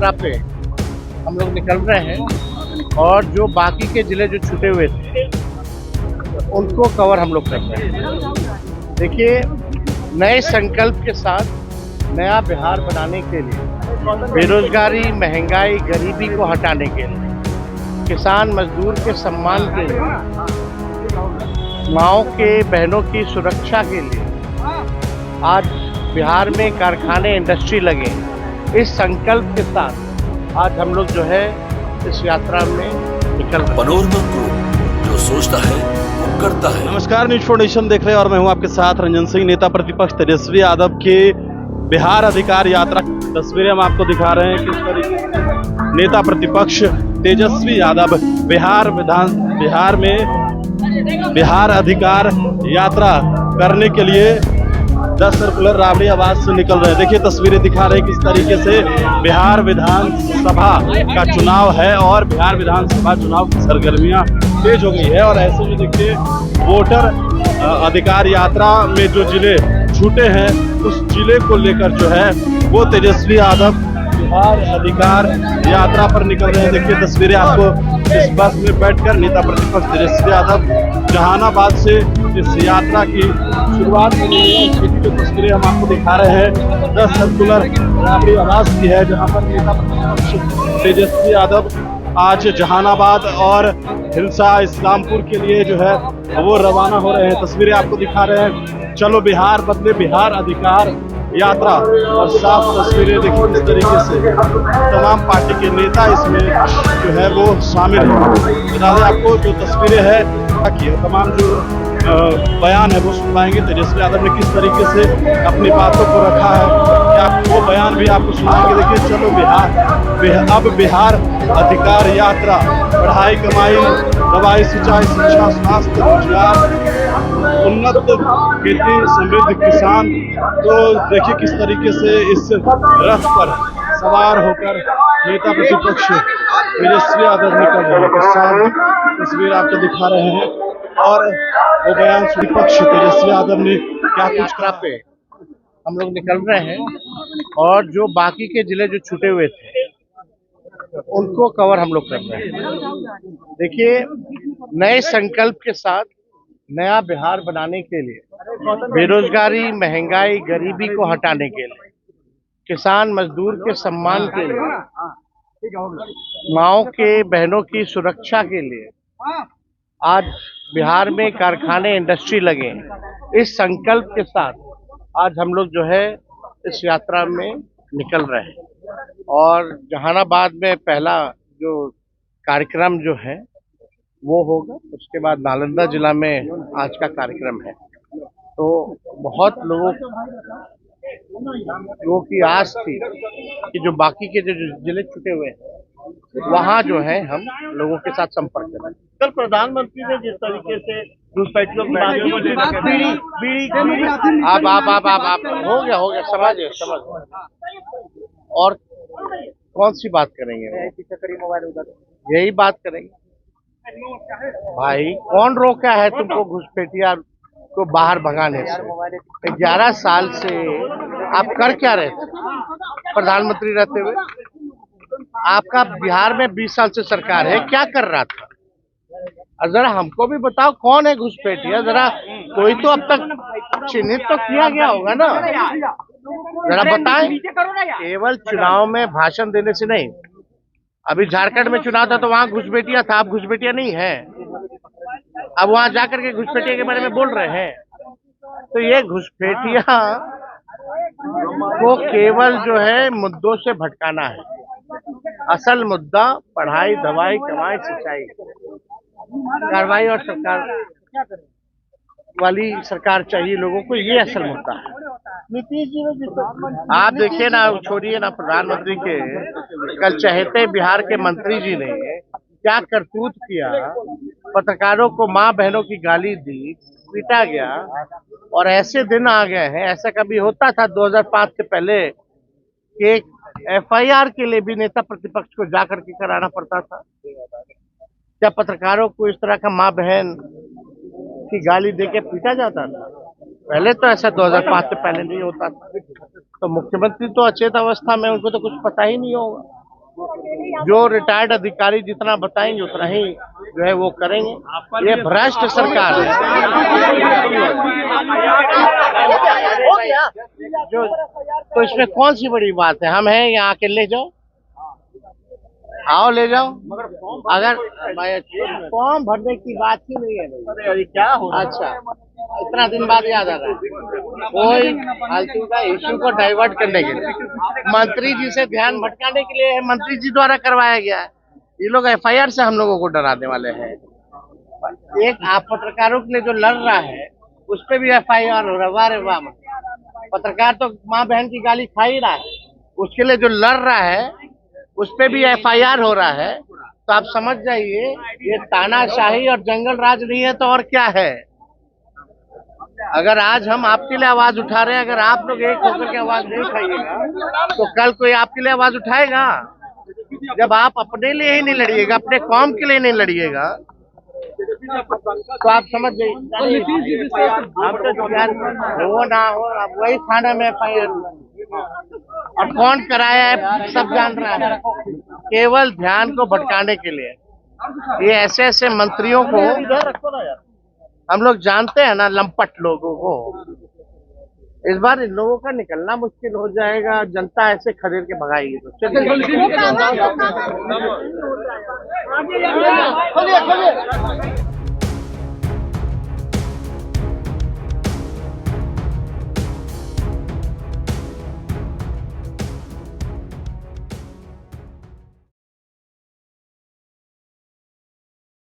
यात्रा पे हम लोग निकल रहे हैं और जो बाकी के जिले जो छूटे हुए थे उनको कवर हम लोग कर रहे हैं। देखिए, नए संकल्प के साथ नया बिहार बनाने के लिए, बेरोजगारी, महंगाई, गरीबी को हटाने के लिए, किसान मजदूर के सम्मान के लिए, माओं के बहनों की सुरक्षा के लिए आज बिहार में कारखाने, इंडस्ट्री लगे। इस संकल्प के साथ आज हम लोग जो है इस यात्रा में निकल रहे हैं। पनोरमा ग्रुप, जो सोचता है वो करता है। नमस्कार, न्यूज फोर्नेशन देख रहे हैं और मैं हूं आपके साथ रंजन सिंह। नेता प्रतिपक्ष तेजस्वी यादव के बिहार अधिकार यात्रा की तस्वीरें हम आपको दिखा रहे हैं। किस तरीके से नेता प्रतिपक्ष तेजस्वी यादव बिहार में बिहार अधिकार यात्रा करने के लिए 10 सर्कुलर राबड़ी आवाज से निकल रहे हैं। देखिए, तस्वीरें दिखा रहे हैं किस तरीके से बिहार विधानसभा का चुनाव है और बिहार विधानसभा चुनाव की सरगर्मियां तेज हो गई है। और ऐसे में देखिए, वोटर अधिकार यात्रा में जो जिले छूटे हैं उस जिले को लेकर जो है वो तेजस्वी यादव बिहार अधिकार यात्रा पर निकल रहे हैं। देखिए, तस्वीरें आपको इस बस में बैठकर नेता प्रतिपक्ष तेजस्वी यादव जहानाबाद से इस यात्रा की शुरुआत हो गई है। इसकी जो तस्वीरें हम आपको दिखा रहे हैं 10 सर्कुलर राबड़ी आवास की है, जहां पर नेता प्रतिपक्ष तेजस्वी यादव आज जहानाबाद और हिलसा, इस्लामपुर के लिए जो है वो रवाना हो रहे हैं। तस्वीरें आपको दिखा रहे हैं। चलो बिहार बदले बिहार अधिकार यात्रा और साफ तस्वीरें देखिए किस तरीके से तमाम पार्टी के नेता इसमें जो है वो शामिल हैं। बता दें आपको, जो तस्वीरें हैं कि तमाम जो बयान है वो सुन पाएंगे। तेजस्वी यादव ने किस तरीके से अपनी बातों को रखा है, क्या वो बयान भी आपको सुनाएंगे। देखिए, चलो अब बिहार अधिकार यात्रा, पढ़ाई, कमाई, दवाई, सिंचाई, शिक्षा, स्वास्थ्य, रोजगार, उन्नत खेती, समृद्ध किसान। तो देखिए किस तरीके से इस रथ पर सवार होकर नेता प्रतिपक्ष तेजस्वी यादव निकल रहे हैं। साफ तस्वीर आपको दिखा रहे हैं और वो बयान विपक्ष तेजस्वी यादव ने क्या कुछ यात्रा पे हम लोग निकल रहे हैं और जो बाकी के जिले जो छूटे हुए थे उनको कवर हम लोग कर रहे हैं। देखिए, नए संकल्प के साथ नया बिहार बनाने के लिए, बेरोजगारी, महंगाई, गरीबी को हटाने के लिए, किसान मजदूर के सम्मान के लिए, माओं के बहनों की सुरक्षा के लिए आज बिहार में कारखाने, इंडस्ट्री लगे। इस संकल्प के साथ आज हम लोग जो है इस यात्रा में निकल रहे हैं और जहानाबाद में पहला जो कार्यक्रम जो है वो होगा। उसके बाद नालंदा जिला में आज का कार्यक्रम है। तो बहुत लोगों की आस थी कि जो बाकी के जो जिले छूटे हुए हैं वहाँ जो है हम लोगों के साथ संपर्क करें। कल प्रधानमंत्री ने जिस तरीके से घुसपैठियों की आप हो गया समझ। और कौन सी बात करेंगे? यही बात करेंगे। भाई, कौन रोका है तुमको घुसपैठिया को बाहर भगाने से? 11 साल से आप कर क्या रहे थे प्रधानमंत्री रहते हुए? आपका बिहार में 20 साल से सरकार है, क्या कर रहा था? जरा हमको भी बताओ, कौन है घुसपैठिया? जरा कोई तो अब तक चिन्हित तो किया गया होगा ना, जरा बताएं। केवल चुनाव में भाषण देने से नहीं। अभी झारखंड में चुनाव था तो वहां घुसपैठिया था, अब घुसपैठिया नहीं है। अब वहां जाकर के घुसपैठिया के बारे में बोल रहे हैं। तो ये घुसपैठिया को केवल जो है मुद्दों से भटकाना है। असल मुद्दा पढ़ाई, दवाई, कमाई, सिंचाई, कार्रवाई और सरकार वाली सरकार चाहिए लोगों को। ये असल मुद्दा है। नीतीश जी ने आप देखिए ना, छोड़िए ना प्रधानमंत्री के, कल चहेते बिहार के मंत्री जी ने क्या करतूत किया। पत्रकारों को, माँ बहनों की गाली दी, पीटा गया। और ऐसे दिन आ गए हैं, ऐसा कभी होता था 2005 से पहले कि एक FIR के लिए भी नेता प्रतिपक्ष को जाकर के कराना पड़ता था? क्या पत्रकारों को इस तरह का माँ बहन की गाली देके पीटा जाता था? पहले तो ऐसा 2005 से पहले नहीं होता था। तो मुख्यमंत्री तो अचेत अवस्था में, उनको तो कुछ पता ही नहीं होगा। जो रिटायर्ड अधिकारी जितना बताएंगे उतना ही जो है वो करेंगे। ये भ्रष्ट सरकार है। जो तो इसमें कौन सी बड़ी बात है? हम हैं यहाँ के, ले जाओ, आओ ले जाओ। अगर फॉर्म भरने की बात ही नहीं है भाई, क्या हो? अच्छा, इतना दिन बाद याद आ रहा है। कोई फालतू का इश्यू को डाइवर्ट करने के लिए, मंत्री जी से ध्यान भटकाने के लिए मंत्री जी द्वारा करवाया गया है। ये लोग एफआईआर से हम लोगों को डराने वाले हैं। एक आप पत्रकारों के लिए जो लड़ रहा है उस पे भी एफआईआर हो रहा है। वाह रे वाह, पत्रकार तो माँ बहन की गाली खा ही रहा है, उसके लिए जो लड़ रहा है उस पे भी एफआईआर हो रहा है। तो आप समझ जाइए, ये तानाशाही और जंगल राज नहीं है तो और क्या है। अगर आज हम आपके लिए आवाज उठा रहे हैं, अगर आप लोग एक होकर के आवाज नहीं उठाइएगा तो कल कोई आपके लिए आवाज उठाएगा? जब आप अपने लिए ही नहीं लड़िएगा, अपने कौम के लिए नहीं लड़िएगा, तो आप समझ जाइए हो ना हो, अब वही थाना में एफआईआर। और कौन कराया है सब जान रहा है, केवल ध्यान को भटकाने के लिए। ये ऐसे ऐसे मंत्रियों को हम लोग जानते हैं ना, लंपट लोगों को। इस बार इन लोगों का निकलना मुश्किल हो जाएगा, जनता ऐसे खदेड़ के भगाएगी। तो चलिए